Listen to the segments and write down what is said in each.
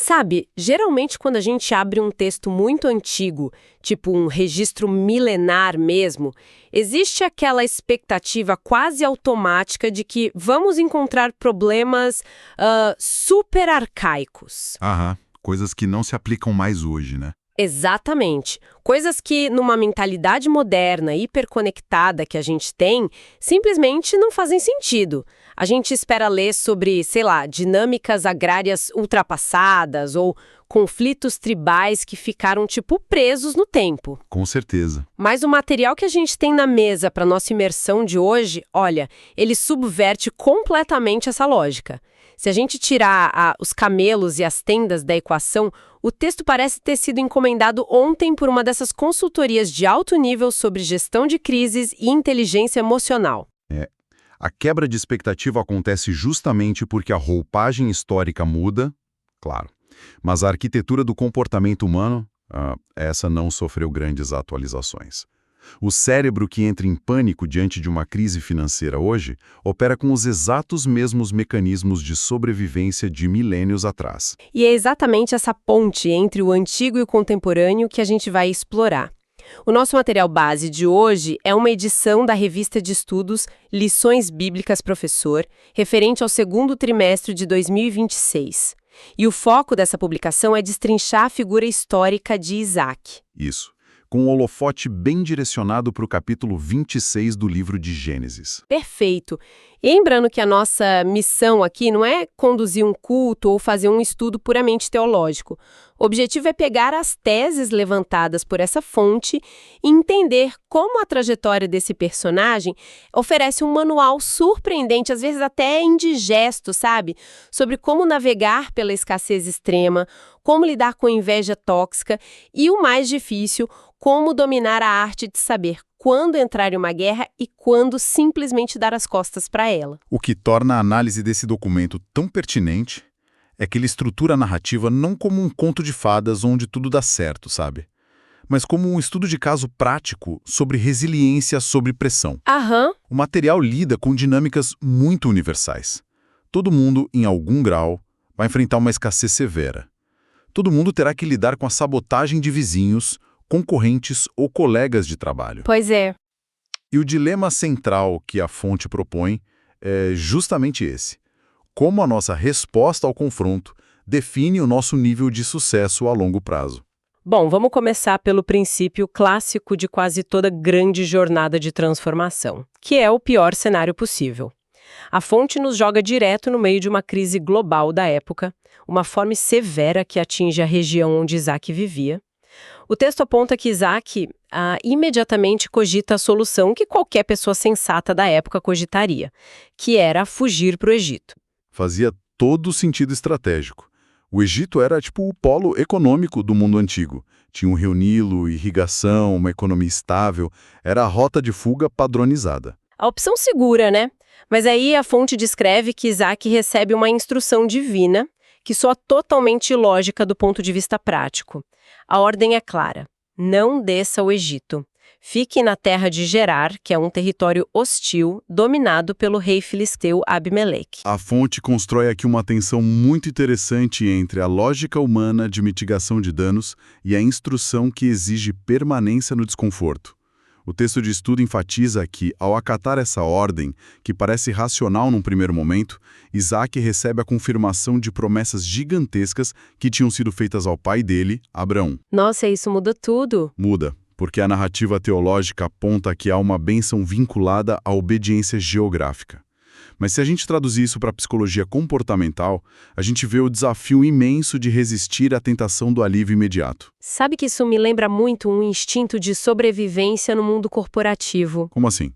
Sabe, geralmente quando a gente abre um texto muito antigo, tipo um registro milenar mesmo, existe aquela expectativa quase automática de que vamos encontrar problemas super arcaicos. Aham, coisas que não se aplicam mais hoje, né? Exatamente. Coisas que, numa mentalidade moderna, hiperconectada que a gente tem, simplesmente não fazem sentido. A gente espera ler sobre, sei lá, dinâmicas agrárias ultrapassadas ou conflitos tribais que ficaram, tipo, presos no tempo. Com certeza. Mas o material que a gente tem na mesa para nossa imersão de hoje, olha, ele subverte completamente essa lógica. Se a gente tirar os camelos e as tendas da equação, o texto parece ter sido encomendado ontem por uma dessas consultorias de alto nível sobre gestão de crises e inteligência emocional. A quebra de expectativa acontece justamente porque a roupagem histórica muda, claro, mas a arquitetura do comportamento humano, essa não sofreu grandes atualizações. O cérebro que entra em pânico diante de uma crise financeira hoje opera com os exatos mesmos mecanismos de sobrevivência de milênios atrás. E é exatamente essa ponte entre o antigo e o contemporâneo que a gente vai explorar. O nosso material base de hoje é uma edição da revista de estudos Lições Bíblicas Professor, referente ao segundo trimestre de 2026. E o foco dessa publicação é destrinchar a figura histórica de Isaac. Isso, com um holofote bem direcionado para o capítulo 26 do livro de Gênesis. Perfeito. E lembrando que a nossa missão aqui não é conduzir um culto ou fazer um estudo puramente teológico. O objetivo é pegar as teses levantadas por essa fonte e entender como a trajetória desse personagem oferece um manual surpreendente, às vezes até indigesto, sabe? Sobre como navegar pela escassez extrema, como lidar com a inveja tóxica e, o mais difícil, como dominar a arte de saber quando entrar em uma guerra e quando simplesmente dar as costas para ela. O que torna a análise desse documento tão pertinente é que ele estrutura a narrativa não como um conto de fadas onde tudo dá certo, sabe? Mas como um estudo de caso prático sobre resiliência sob pressão. Aham. O material lida com dinâmicas muito universais. Todo mundo, em algum grau, vai enfrentar uma escassez severa. Todo mundo terá que lidar com a sabotagem de vizinhos, concorrentes ou colegas de trabalho. Pois é. E o dilema central que a fonte propõe é justamente esse. Como a nossa resposta ao confronto define o nosso nível de sucesso a longo prazo. Bom, vamos começar pelo princípio clássico de quase toda grande jornada de transformação, que é o pior cenário possível. A fonte nos joga direto no meio de uma crise global da época, uma fome severa que atinge a região onde Isaac vivia. O texto aponta que Isaac imediatamente cogita a solução que qualquer pessoa sensata da época cogitaria, que era fugir para o Egito. Fazia todo sentido estratégico. O Egito era tipo o polo econômico do mundo antigo. Tinha um rio Nilo, irrigação, uma economia estável. Era a rota de fuga padronizada. A opção segura, né? Mas aí a fonte descreve que Isaac recebe uma instrução divina que soa totalmente ilógica do ponto de vista prático. A ordem é clara: não desça ao Egito. Fique na terra de Gerar, que é um território hostil, dominado pelo rei filisteu Abimeleque. A fonte constrói aqui uma tensão muito interessante entre a lógica humana de mitigação de danos e a instrução que exige permanência no desconforto. O texto de estudo enfatiza que, ao acatar essa ordem, que parece racional num primeiro momento, Isaac recebe a confirmação de promessas gigantescas que tinham sido feitas ao pai dele, Abraão. Nossa, isso muda tudo. Muda, porque a narrativa teológica aponta que há uma bênção vinculada à obediência geográfica. Mas se a gente traduzir isso para a psicologia comportamental, a gente vê o desafio imenso de resistir à tentação do alívio imediato. Sabe que isso me lembra muito um instinto de sobrevivência no mundo corporativo. Como assim?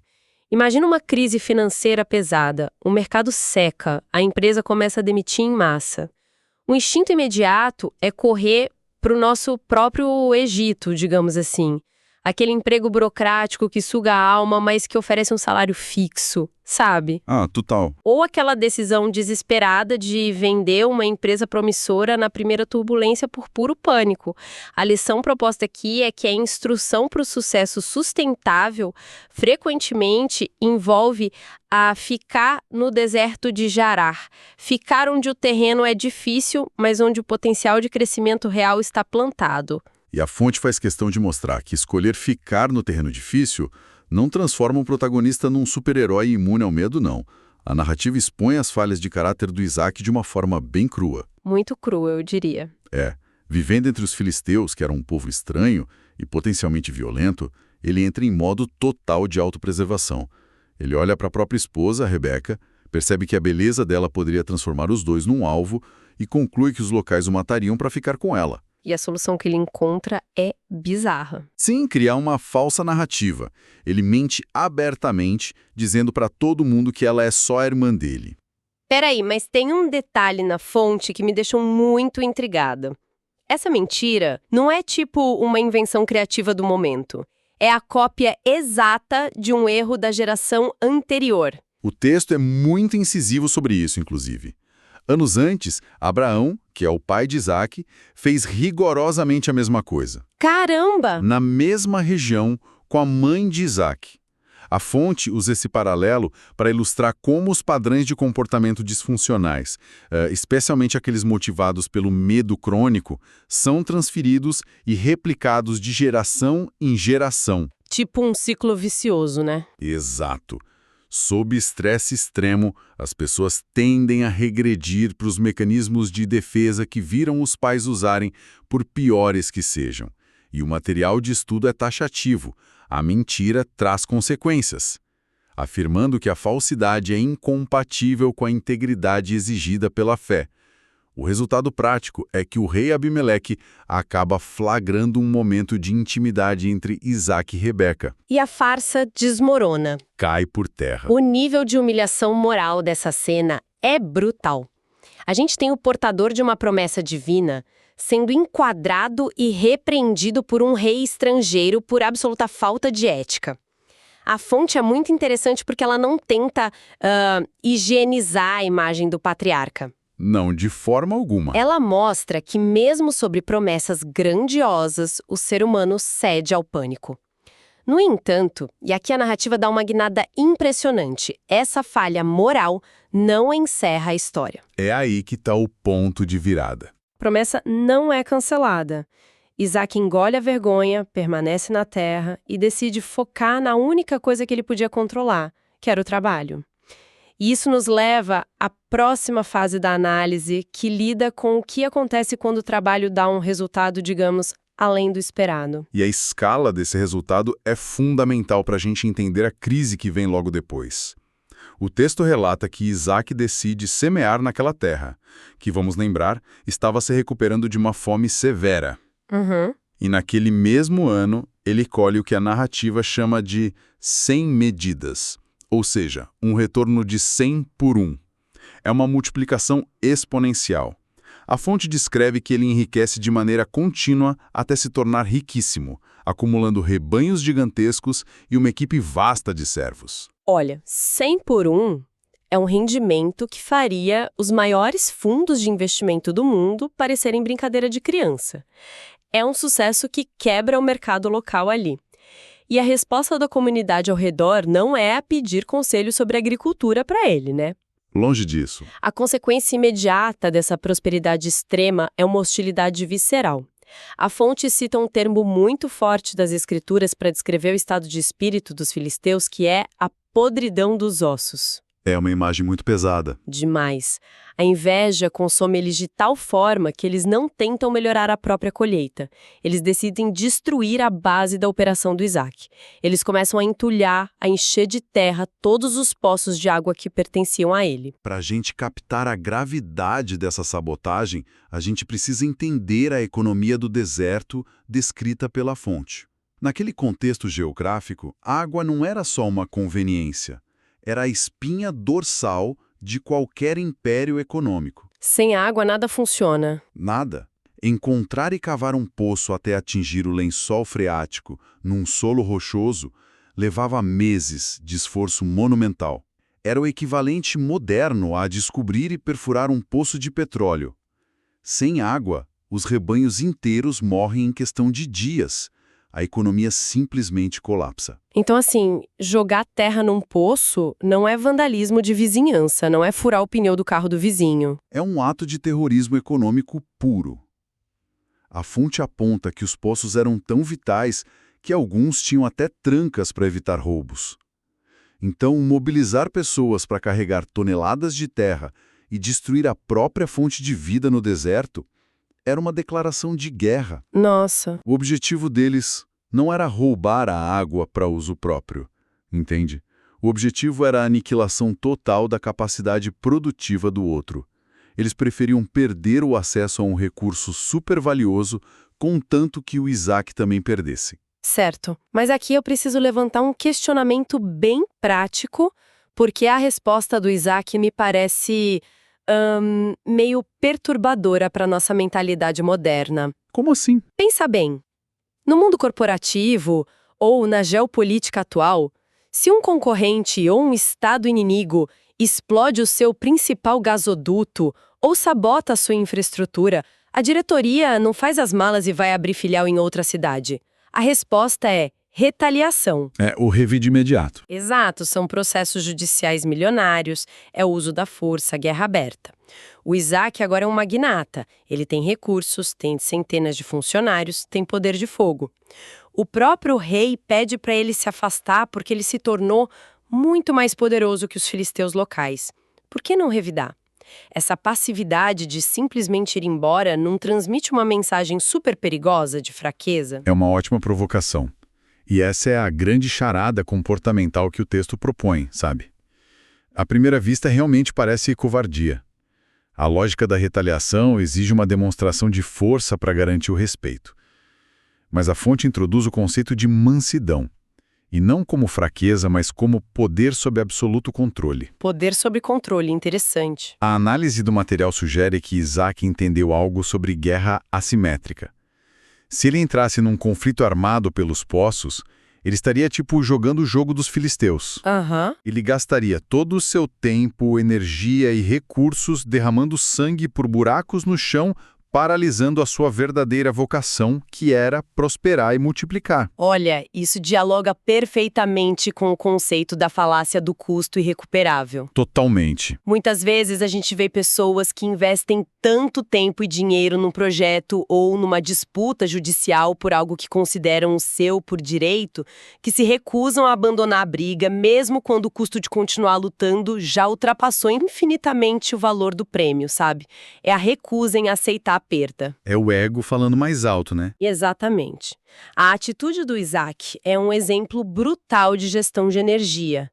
Imagina uma crise financeira pesada, o mercado seca, a empresa começa a demitir em massa. O instinto imediato é correr para o nosso próprio Egito, digamos assim. Aquele emprego burocrático que suga a alma, mas que oferece um salário fixo, sabe? Ah, total. Ou aquela decisão desesperada de vender uma empresa promissora na primeira turbulência por puro pânico. A lição proposta aqui é que a instrução para o sucesso sustentável frequentemente envolve a ficar no deserto de Gerar. Ficar onde o terreno é difícil, mas onde o potencial de crescimento real está plantado. E a fonte faz questão de mostrar que escolher ficar no terreno difícil não transforma o protagonista num super-herói imune ao medo, não. A narrativa expõe as falhas de caráter do Isaac de uma forma bem crua. Muito crua, eu diria. Vivendo entre os filisteus, que era um povo estranho e potencialmente violento, ele entra em modo total de autopreservação. Ele olha para a própria esposa, Rebeca, percebe que a beleza dela poderia transformar os dois num alvo e conclui que os locais o matariam para ficar com ela. E a solução que ele encontra é bizarra. Sim, criar uma falsa narrativa. Ele mente abertamente, dizendo para todo mundo que ela é só a irmã dele. Peraí, mas tem um detalhe na fonte que me deixou muito intrigada. Essa mentira não é tipo uma invenção criativa do momento. É a cópia exata de um erro da geração anterior. O texto é muito incisivo sobre isso, inclusive. Anos antes, Abraão, que é o pai de Isaac, fez rigorosamente a mesma coisa. Caramba! Na mesma região, com a mãe de Isaac. A fonte usa esse paralelo para ilustrar como os padrões de comportamento disfuncionais, especialmente aqueles motivados pelo medo crônico, são transferidos e replicados de geração em geração. Tipo um ciclo vicioso, né? Exato. Sob estresse extremo, as pessoas tendem a regredir para os mecanismos de defesa que viram os pais usarem, por piores que sejam. E o material de estudo é taxativo. A mentira traz consequências, afirmando que a falsidade é incompatível com a integridade exigida pela fé. O resultado prático é que o rei Abimeleque acaba flagrando um momento de intimidade entre Isaac e Rebeca. E a farsa desmorona. Cai por terra. O nível de humilhação moral dessa cena é brutal. A gente tem o portador de uma promessa divina sendo enquadrado e repreendido por um rei estrangeiro por absoluta falta de ética. A fonte é muito interessante porque ela não tenta higienizar a imagem do patriarca. Não, de forma alguma. Ela mostra que mesmo sobre promessas grandiosas, o ser humano cede ao pânico. No entanto, e aqui a narrativa dá uma guinada impressionante, essa falha moral não encerra a história. É aí que está o ponto de virada. A promessa não é cancelada. Isaac engole a vergonha, permanece na terra e decide focar na única coisa que ele podia controlar, que era o trabalho. E isso nos leva à próxima fase da análise, que lida com o que acontece quando o trabalho dá um resultado, digamos, além do esperado. E a escala desse resultado é fundamental para a gente entender a crise que vem logo depois. O texto relata que Isaac decide semear naquela terra, que, vamos lembrar, estava se recuperando de uma fome severa. E naquele mesmo ano, ele colhe o que a narrativa chama de 100 medidas, ou seja, um retorno de 100 por 1. É uma multiplicação exponencial. A fonte descreve que ele enriquece de maneira contínua até se tornar riquíssimo, acumulando rebanhos gigantescos e uma equipe vasta de servos. Olha, 100 por 1 é um rendimento que faria os maiores fundos de investimento do mundo parecerem brincadeira de criança. É um sucesso que quebra o mercado local ali. E a resposta da comunidade ao redor não é a pedir conselho sobre agricultura para ele, né? Longe disso. A consequência imediata dessa prosperidade extrema é uma hostilidade visceral. A fonte cita um termo muito forte das escrituras para descrever o estado de espírito dos filisteus, que é a podridão dos ossos. É uma imagem muito pesada. Demais. A inveja consome eles de tal forma que eles não tentam melhorar a própria colheita. Eles decidem destruir a base da operação do Isaac. Eles começam a entulhar, a encher de terra todos os poços de água que pertenciam a ele. Para a gente captar a gravidade dessa sabotagem, a gente precisa entender a economia do deserto descrita pela fonte. Naquele contexto geográfico, a água não era só uma conveniência. Era a espinha dorsal de qualquer império econômico. Sem água, nada funciona. Nada. Encontrar e cavar um poço até atingir o lençol freático num solo rochoso levava meses de esforço monumental. Era o equivalente moderno a descobrir e perfurar um poço de petróleo. Sem água, os rebanhos inteiros morrem em questão de dias. A economia simplesmente colapsa. Então, assim, jogar terra num poço não é vandalismo de vizinhança, não é furar o pneu do carro do vizinho. É um ato de terrorismo econômico puro. A fonte aponta que os poços eram tão vitais que alguns tinham até trancas para evitar roubos. Então, mobilizar pessoas para carregar toneladas de terra e destruir a própria fonte de vida no deserto era uma declaração de guerra. Nossa. O objetivo deles não era roubar a água para uso próprio, entende? O objetivo era a aniquilação total da capacidade produtiva do outro. Eles preferiam perder o acesso a um recurso super valioso, contanto que o Isaac também perdesse. Certo. Mas aqui eu preciso levantar um questionamento bem prático, porque a resposta do Isaac me parece meio perturbadora para nossa mentalidade moderna. Como assim? Pensa bem. No mundo corporativo ou na geopolítica atual, se um concorrente ou um estado inimigo explode o seu principal gasoduto ou sabota a sua infraestrutura, a diretoria não faz as malas e vai abrir filial em outra cidade. A resposta é retaliação. É o revide imediato. Exato, são processos judiciais milionários, é o uso da força, guerra aberta. O Isaac agora é um magnata. Ele tem recursos, tem centenas de funcionários, tem poder de fogo. O próprio rei pede para ele se afastar porque ele se tornou muito mais poderoso que os filisteus locais. Por que não revidar? Essa passividade de simplesmente ir embora não transmite uma mensagem super perigosa de fraqueza? É uma ótima provocação. E essa é a grande charada comportamental que o texto propõe, sabe? À primeira vista, realmente parece covardia. A lógica da retaliação exige uma demonstração de força para garantir o respeito. Mas a fonte introduz o conceito de mansidão. E não como fraqueza, mas como poder sob absoluto controle. Poder sob controle, interessante. A análise do material sugere que Isaac entendeu algo sobre guerra assimétrica. Se ele entrasse num conflito armado pelos poços, ele estaria jogando o jogo dos filisteus. Ele gastaria todo o seu tempo, energia e recursos derramando sangue por buracos no chão, paralisando a sua verdadeira vocação, que era prosperar e multiplicar. Olha, isso dialoga perfeitamente com o conceito da falácia do custo irrecuperável. Totalmente. Muitas vezes a gente vê pessoas que investem tanto tempo e dinheiro num projeto ou numa disputa judicial por algo que consideram seu por direito, que se recusam a abandonar a briga, mesmo quando o custo de continuar lutando já ultrapassou infinitamente o valor do prêmio, sabe? É a recusa em aceitar a perda. É o ego falando mais alto, né? Exatamente. A atitude do Isaac é um exemplo brutal de gestão de energia.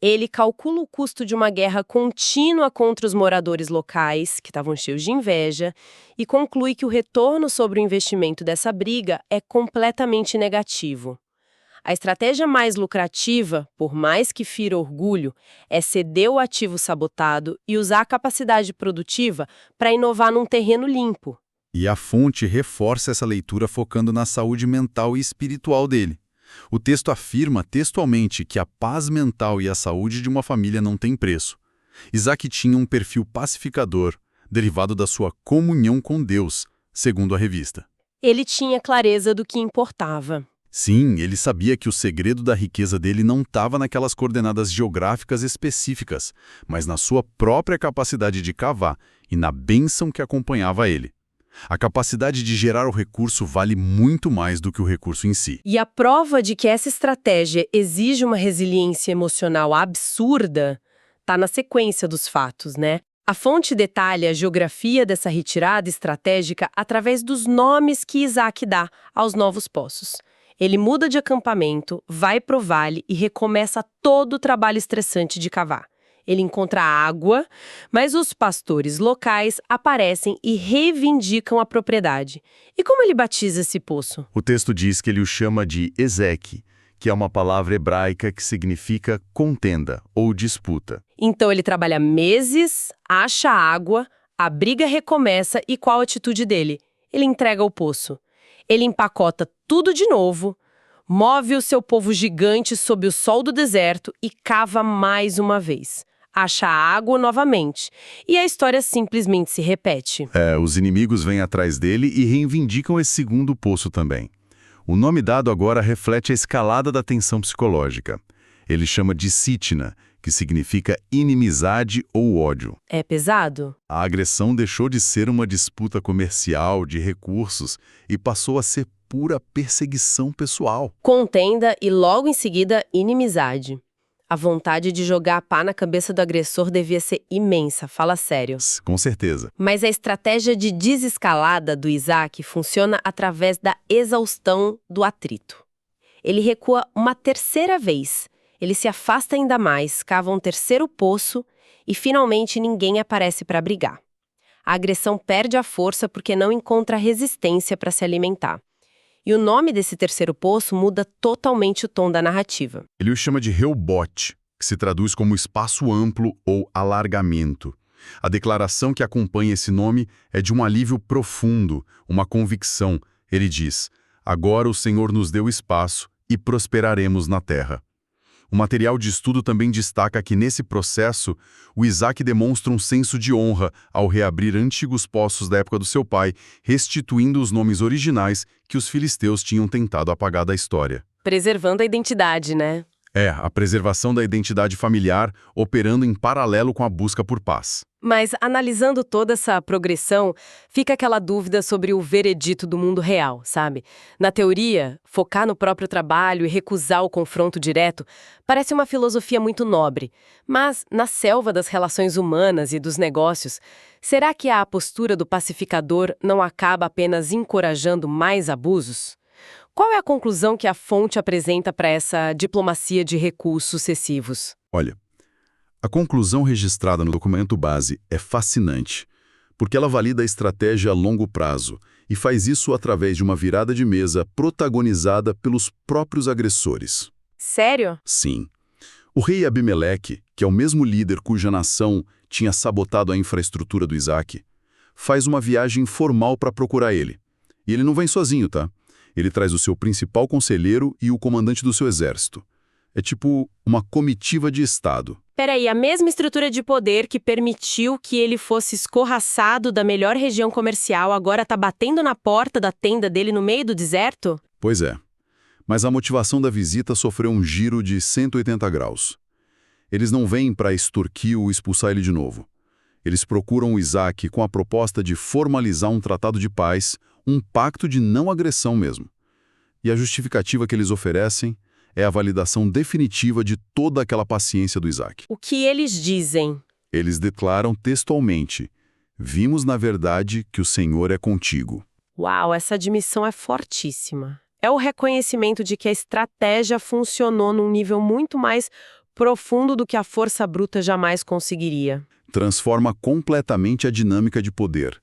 Ele calcula o custo de uma guerra contínua contra os moradores locais, que estavam cheios de inveja, e conclui que o retorno sobre o investimento dessa briga é completamente negativo. A estratégia mais lucrativa, por mais que fira orgulho, é ceder o ativo sabotado e usar a capacidade produtiva para inovar num terreno limpo. E a fonte reforça essa leitura focando na saúde mental e espiritual dele. O texto afirma textualmente que a paz mental e a saúde de uma família não têm preço. Isaac tinha um perfil pacificador, derivado da sua comunhão com Deus, segundo a revista. Ele tinha clareza do que importava. Sim, ele sabia que o segredo da riqueza dele não estava naquelas coordenadas geográficas específicas, mas na sua própria capacidade de cavar e na bênção que acompanhava ele. A capacidade de gerar o recurso vale muito mais do que o recurso em si. E a prova de que essa estratégia exige uma resiliência emocional absurda está na sequência dos fatos, né? A fonte detalha a geografia dessa retirada estratégica através dos nomes que Isaac dá aos novos poços. Ele muda de acampamento, vai pro vale e recomeça todo o trabalho estressante de cavar. Ele encontra água, mas os pastores locais aparecem e reivindicam a propriedade. E como ele batiza esse poço? O texto diz que ele o chama de Ezeque, que é uma palavra hebraica que significa contenda ou disputa. Então ele trabalha meses, acha água, a briga recomeça e qual a atitude dele? ele entrega o poço. Ele empacota tudo de novo, move o seu povo gigante sob o sol do deserto e cava mais uma vez. Acha água novamente. E a história simplesmente se repete. Os inimigos vêm atrás dele e reivindicam esse segundo poço também. O nome dado agora reflete a escalada da tensão psicológica. Ele chama de Sitna, que significa inimizade ou ódio. É pesado? A agressão deixou de ser uma disputa comercial de recursos e passou a ser pura perseguição pessoal. Contenda e logo em seguida inimizade. A vontade de jogar a pá na cabeça do agressor devia ser imensa, fala sério. Com certeza. Mas a estratégia de desescalada do Isaac funciona através da exaustão do atrito. Ele recua uma terceira vez. Ele se afasta ainda mais, cava um terceiro poço e finalmente ninguém aparece para brigar. A agressão perde a força porque não encontra resistência para se alimentar. E o nome desse terceiro poço muda totalmente o tom da narrativa. Ele o chama de Rehoboth, que se traduz como espaço amplo ou alargamento. A declaração que acompanha esse nome é de um alívio profundo, uma convicção. Ele diz: agora o Senhor nos deu espaço e prosperaremos na terra. O material de estudo também destaca que, nesse processo, o Isaac demonstra um senso de honra ao reabrir antigos poços da época do seu pai, restituindo os nomes originais que os filisteus tinham tentado apagar da história. Preservando a identidade, né? A preservação da identidade familiar operando em paralelo com a busca por paz. Mas, analisando toda essa progressão, fica aquela dúvida sobre o veredito do mundo real, sabe? Na teoria, focar no próprio trabalho e recusar o confronto direto parece uma filosofia muito nobre. Mas, na selva das relações humanas e dos negócios, será que a postura do pacificador não acaba apenas encorajando mais abusos? Qual é a conclusão que a fonte apresenta para essa diplomacia de recuos sucessivos? Olha, a conclusão registrada no documento base é fascinante, porque ela valida a estratégia a longo prazo e faz isso através de uma virada de mesa protagonizada pelos próprios agressores. Sério? Sim. O rei Abimeleque, que é o mesmo líder cuja nação tinha sabotado a infraestrutura do Isaac, faz uma viagem formal para procurar ele. E ele não vem sozinho, tá? Ele traz o seu principal conselheiro e o comandante do seu exército. É tipo uma comitiva de Estado. Peraí, a mesma estrutura de poder que permitiu que ele fosse escorraçado da melhor região comercial agora tá batendo na porta da tenda dele no meio do deserto? Pois é. Mas a motivação da visita sofreu um giro de 180 graus. Eles não vêm para extorquir ou expulsar ele de novo. Eles procuram o Isaac com a proposta de formalizar um tratado de paz, um pacto de não agressão mesmo. E a justificativa que eles oferecem é a validação definitiva de toda aquela paciência do Isaac. O que eles dizem? Eles declaram textualmente: vimos na verdade que o Senhor é contigo. Uau, essa admissão é fortíssima. É o reconhecimento de que a estratégia funcionou num nível muito mais profundo do que a força bruta jamais conseguiria. Transforma completamente a dinâmica de poder.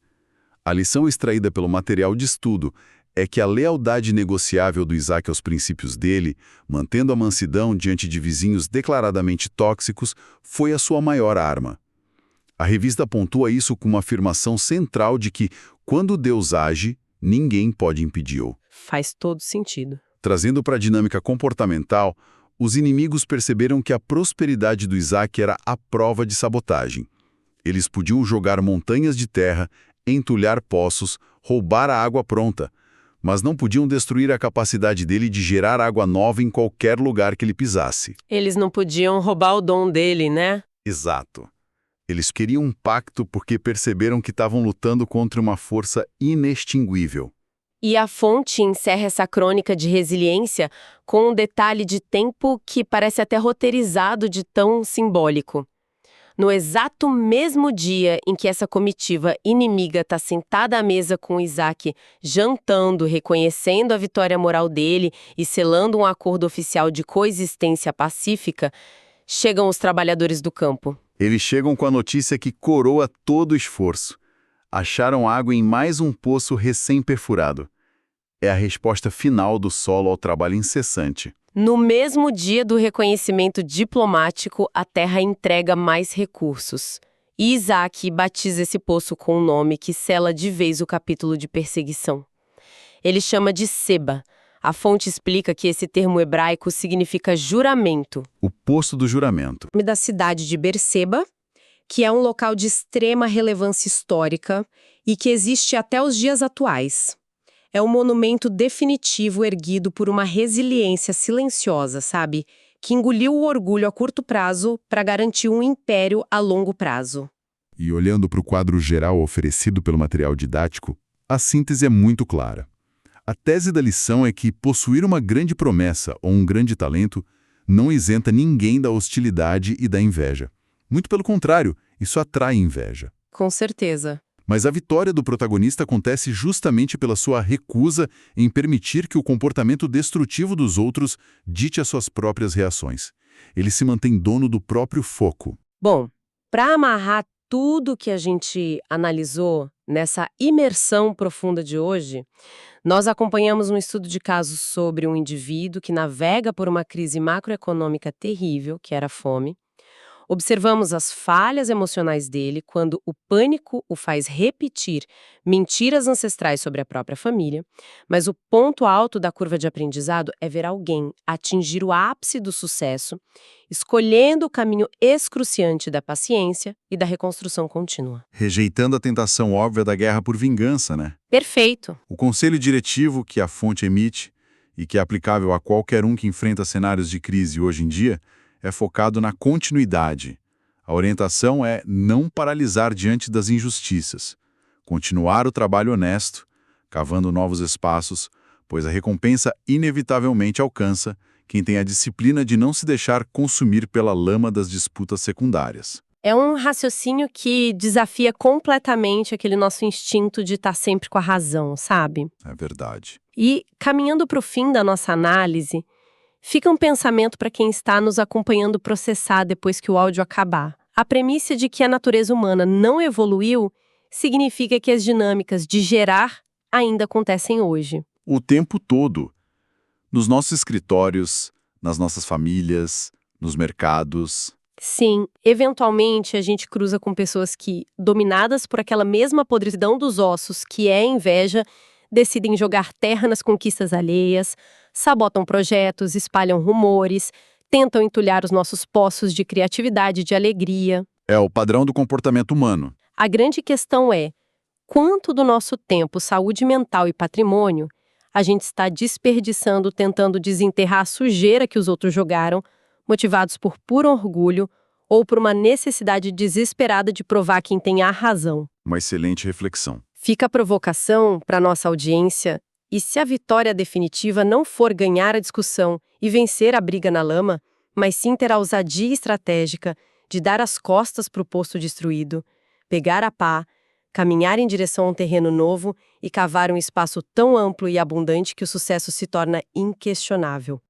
A lição extraída pelo material de estudo é que a lealdade negociável do Isaac aos princípios dele, mantendo a mansidão diante de vizinhos declaradamente tóxicos, foi a sua maior arma. A revista pontua isso com uma afirmação central de que, quando Deus age, ninguém pode impedi-o. Faz todo sentido. Trazendo para a dinâmica comportamental, os inimigos perceberam que a prosperidade do Isaac era a prova de sabotagem. Eles podiam jogar montanhas de terra, entulhar poços, roubar a água pronta, mas não podiam destruir a capacidade dele de gerar água nova em qualquer lugar que ele pisasse. Eles não podiam roubar o dom dele, né? Exato. Eles queriam um pacto porque perceberam que estavam lutando contra uma força inextinguível. E a fonte encerra essa crônica de resiliência com um detalhe de tempo que parece até roteirizado de tão simbólico. No exato mesmo dia em que essa comitiva inimiga está sentada à mesa com Isaac, jantando, reconhecendo a vitória moral dele e selando um acordo oficial de coexistência pacífica, chegam os trabalhadores do campo. Eles chegam com a notícia que coroa todo o esforço. Acharam água em mais um poço recém-perfurado. É a resposta final do solo ao trabalho incessante. No mesmo dia do reconhecimento diplomático, a Terra entrega mais recursos. E Isaac batiza esse poço com um nome que sela de vez o capítulo de perseguição. Ele chama de Seba. A fonte explica que esse termo hebraico significa juramento. O poço do juramento. Da cidade de Berseba, que é um local de extrema relevância histórica e que existe até os dias atuais. É um monumento definitivo erguido por uma resiliência silenciosa, sabe? Que engoliu o orgulho a curto prazo para garantir um império a longo prazo. E olhando para o quadro geral oferecido pelo material didático, a síntese é muito clara. A tese da lição é que possuir uma grande promessa ou um grande talento não isenta ninguém da hostilidade e da inveja. Muito pelo contrário, isso atrai inveja. Com certeza. Mas a vitória do protagonista acontece justamente pela sua recusa em permitir que o comportamento destrutivo dos outros dite as suas próprias reações. Ele se mantém dono do próprio foco. Bom, para amarrar tudo que a gente analisou nessa imersão profunda de hoje, nós acompanhamos um estudo de caso sobre um indivíduo que navega por uma crise macroeconômica terrível, que era a fome. Observamos as falhas emocionais dele quando o pânico o faz repetir mentiras ancestrais sobre a própria família, mas o ponto alto da curva de aprendizado é ver alguém atingir o ápice do sucesso, escolhendo o caminho excruciante da paciência e da reconstrução contínua. Rejeitando a tentação óbvia da guerra por vingança, né? Perfeito! O conselho diretivo que a fonte emite e que é aplicável a qualquer um que enfrenta cenários de crise hoje em dia é focado na continuidade. A orientação é não paralisar diante das injustiças, continuar o trabalho honesto, cavando novos espaços, pois a recompensa inevitavelmente alcança quem tem a disciplina de não se deixar consumir pela lama das disputas secundárias. É um raciocínio que desafia completamente aquele nosso instinto de estar sempre com a razão, sabe? É verdade. E, caminhando para o fim da nossa análise, fica um pensamento para quem está nos acompanhando processar depois que o áudio acabar. A premissa de que a natureza humana não evoluiu significa que as dinâmicas de gerar ainda acontecem hoje. O tempo todo. Nos nossos escritórios, nas nossas famílias, nos mercados. Sim, eventualmente a gente cruza com pessoas que, dominadas por aquela mesma podridão dos ossos que é a inveja, decidem jogar terra nas conquistas alheias, sabotam projetos, espalham rumores, tentam entulhar os nossos poços de criatividade e de alegria. É o padrão do comportamento humano. A grande questão é, quanto do nosso tempo, saúde mental e patrimônio a gente está desperdiçando tentando desenterrar a sujeira que os outros jogaram, motivados por puro orgulho ou por uma necessidade desesperada de provar quem tem a razão. Uma excelente reflexão. Fica a provocação para nossa audiência, e se a vitória definitiva não for ganhar a discussão e vencer a briga na lama, mas sim ter a ousadia estratégica de dar as costas para o poço destruído, pegar a pá, caminhar em direção a um terreno novo e cavar um espaço tão amplo e abundante que o sucesso se torna inquestionável.